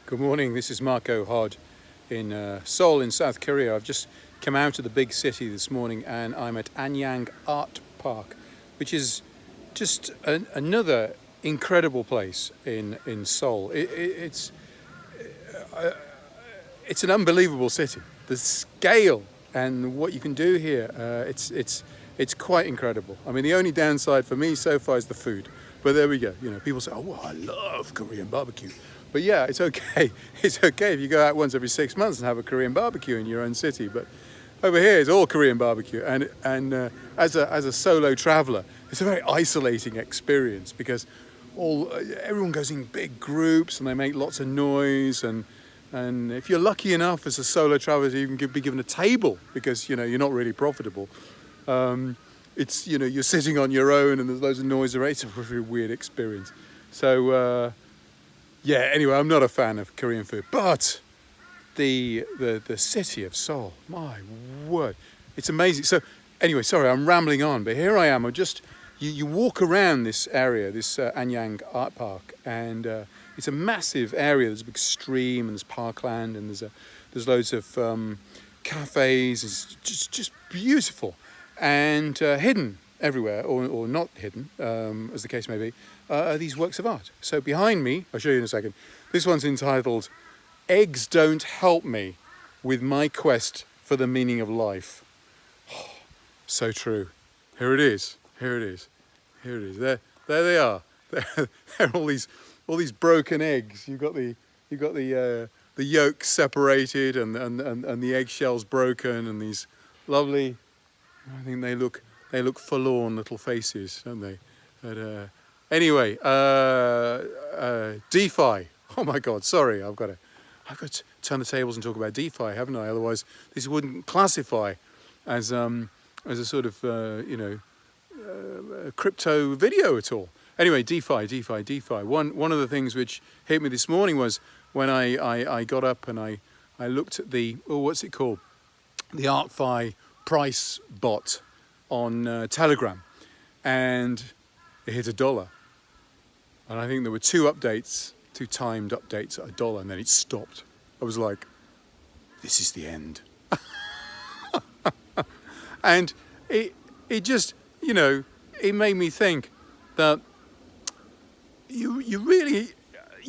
Good morning, this is Marco Hødd in Seoul in South Korea. I've just come out of the big city this morning and I'm at Anyang Art Park, which is just another incredible place in Seoul. It's an unbelievable city. The scale and what you can do here, it's quite incredible. I mean, the only downside for me so far is the food. But there we go. You know, people say, "Oh, well, I love Korean barbecue." But yeah, it's okay. It's okay if you go out once every 6 months and have a Korean barbecue in your own city. But over here, it's all Korean barbecue. And as a solo traveler, it's a very isolating experience because everyone goes in big groups and they make lots of noise. And if you're lucky enough as a solo traveler to even be given a table because you're not really profitable. It's you're sitting on your own and there's loads of noise around. It's a very weird experience. So anyway, I'm not a fan of Korean food, but the city of Seoul, my word, it's amazing. So anyway, sorry, I'm rambling on, but here I am. You walk around this area, this Anyang Art Park, and it's a massive area. There's a big stream and there's parkland and there's loads of cafes. It's just beautiful. And hidden everywhere, or not hidden, as the case may be, are these works of art. So behind me, I'll show you in a second, this one's entitled, "Eggs Don't Help Me with My Quest for the Meaning of Life." Oh, so true. Here it is. There they are. There are all these broken eggs. You've got the yolk separated and the eggshells broken, and these lovely, I think they look forlorn little faces, don't they? But anyway, DeFi. Oh my God! Sorry, I've got to turn the tables and talk about DeFi, haven't I? Otherwise, this wouldn't classify as a sort of crypto video at all. Anyway, DeFi. One of the things which hit me this morning was when I got up and I looked at what's it called? The ArtFi price bot on Telegram, and it hit $1. And I think there were two timed updates at $1, and then it stopped. I was like, this is the end. And it just, it made me think that you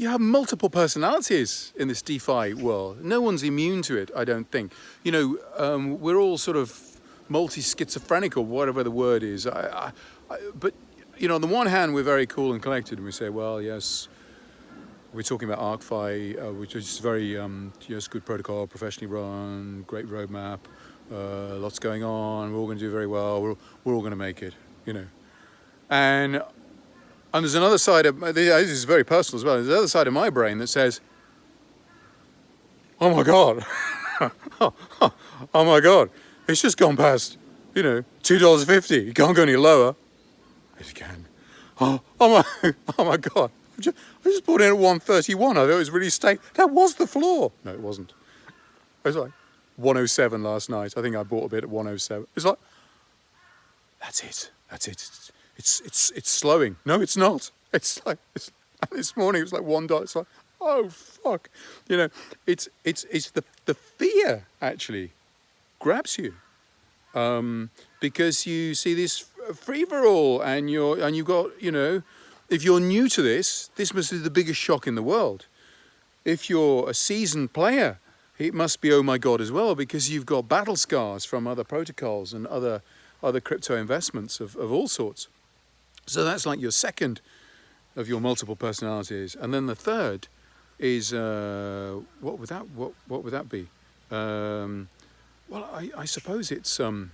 have multiple personalities in this DeFi world. No one's immune to it, I don't think. We're all sort of multi-schizophrenic or whatever the word is. But on the one hand, we're very cool and collected, and we say, well, yes, we're talking about ArcFi, which is very good protocol, professionally run, great roadmap, lots going on. We're all going to do very well. We're all going to make it, And there's another side of this is very personal as well. There's another side of my brain that says, "Oh my God, oh my God, it's just gone past, $2.50. It can't go any lower." It can. Oh my God, I just bought in at 131. I thought it was really stable. That was the floor. No, it wasn't. It was like 107 last night. I think I bought a bit at 107. It's like, that's it. It's slowing. No, it's not. It's like this morning. It was like $1. It's like, oh fuck. It's the fear actually grabs you, because you see this free for all, and you've got if you're new to this must be the biggest shock in the world. If you're a seasoned player, it must be oh my God as well, because you've got battle scars from other protocols and other crypto investments of all sorts. So that's like your second of your multiple personalities, and then the third is what would that be? Well, I suppose it's a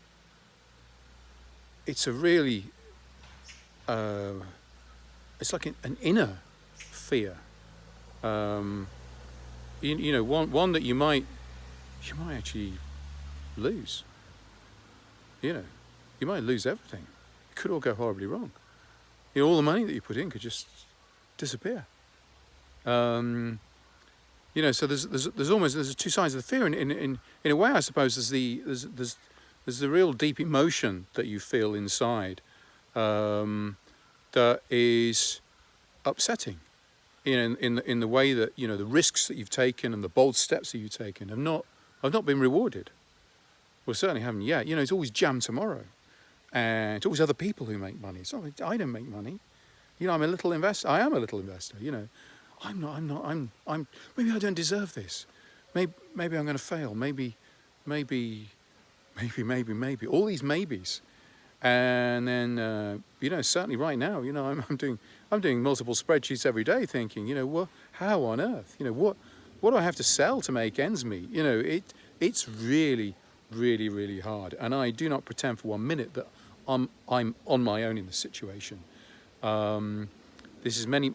really it's like an inner fear. One that you might actually lose. You might lose everything. It could all go horribly wrong. All the money that you put in could just disappear. So there's two sides of the fear. In a way, I suppose there's the real deep emotion that you feel inside that is upsetting. in the way that, you know, the risks that you've taken and the bold steps that you've taken have not been rewarded. Well, certainly haven't yet. You know, it's always jam tomorrow, and it's always other people who make money. It's not like I don't make money. You know, I'm a little investor. I am a little investor. You know, I'm not. Maybe I don't deserve this. Maybe I'm going to fail. Maybe. All these maybes, and then you know, certainly right now, you know, I'm doing multiple spreadsheets every day, thinking, you know, how on earth, you know, what do I have to sell to make ends meet? You know, it's really, really, really hard, and I do not pretend for 1 minute that I'm on my own in this situation. This is many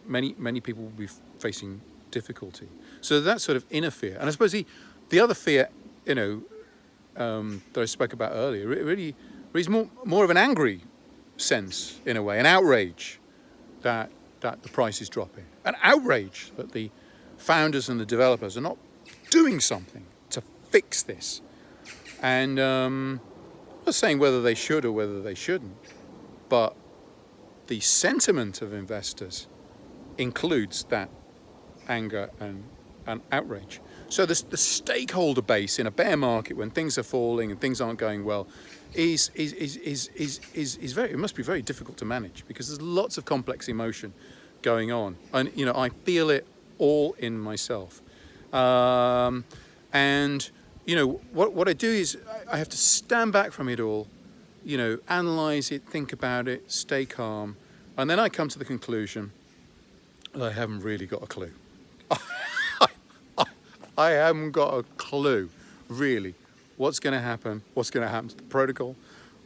people will be facing difficulty. So that sort of inner fear, and I suppose the other fear, you know, that I spoke about earlier, it really is more of an angry sense, in a way, an outrage that the price is dropping, an outrage that the founders and the developers are not doing something to fix this. And I'm not saying whether they should or whether they shouldn't, but the sentiment of investors includes that anger and outrage. So the stakeholder base in a bear market, when things are falling and things aren't going well, is very, it must be very difficult to manage, because there's lots of complex emotion going on, and you know, I feel it all in myself. And you know, what I do is I have to stand back from it all, you know, analyze it, think about it, stay calm, and then I come to the conclusion that I haven't really got a clue. I haven't got a clue, really, what's going to happen to the protocol.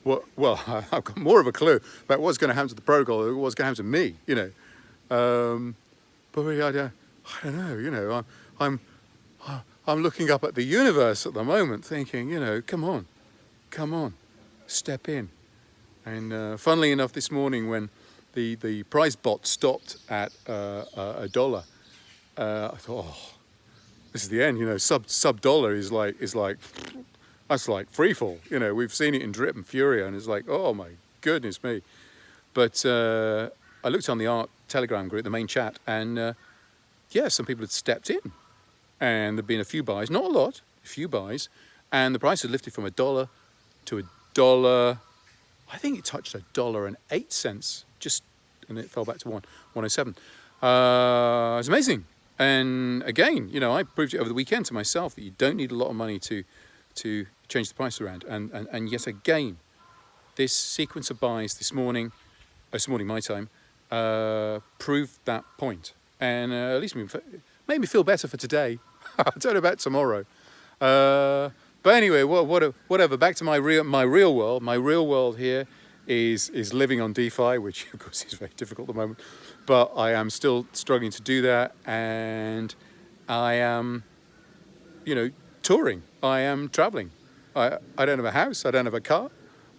Well, I've got more of a clue about what's going to happen to the protocol than what's going to happen to me, you know. But really, I don't know, you know. I'm looking up at the universe at the moment, thinking, you know, come on, step in. And funnily enough, this morning when the price bot stopped at $1, I thought, oh, this is the end, you know. Sub dollar is like that's like free fall, you know. We've seen it in Drip and Furia, and it's like, oh my goodness me. But I looked on the Art Telegram group, the main chat, and yeah, some people had stepped in, and there'd been a few buys, not a lot, a few buys, and the price had lifted from $1 to $1. I think it touched $1.08 just, and it fell back to 107. It was amazing. And again, you know, I proved it over the weekend to myself that you don't need a lot of money to change the price around. And yet again, this sequence of buys this morning my time, proved that point. And at least made me feel better for today. I don't know about tomorrow. But anyway, whatever. Back to my real world. My real world here is living on DeFi, which of course is very difficult at the moment. But I am still struggling to do that, and I am, you know, touring. I am traveling. I don't have a house. I don't have a car.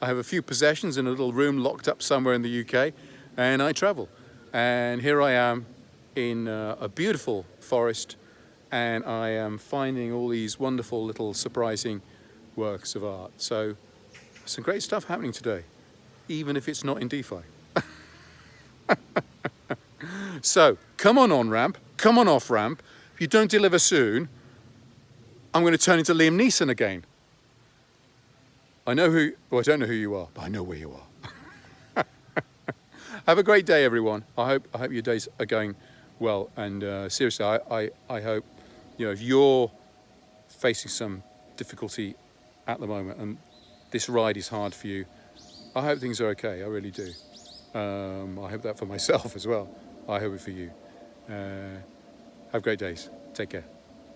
I have a few possessions in a little room locked up somewhere in the UK, and I travel. And here I am in a beautiful forest, and I am finding all these wonderful little surprising works of art. So some great stuff happening today, even if it's not in DeFi. So come on ramp, come on off ramp. If you don't deliver soon, I'm going to turn into Liam Neeson again. I don't know who you are, but I know where you are. Have a great day, everyone. I hope your days are going well. And seriously, I hope, you know, if you're facing some difficulty at the moment and this ride is hard for you, I hope things are okay. I really do. I hope that for myself as well. I hope it for you. Have great days. Take care.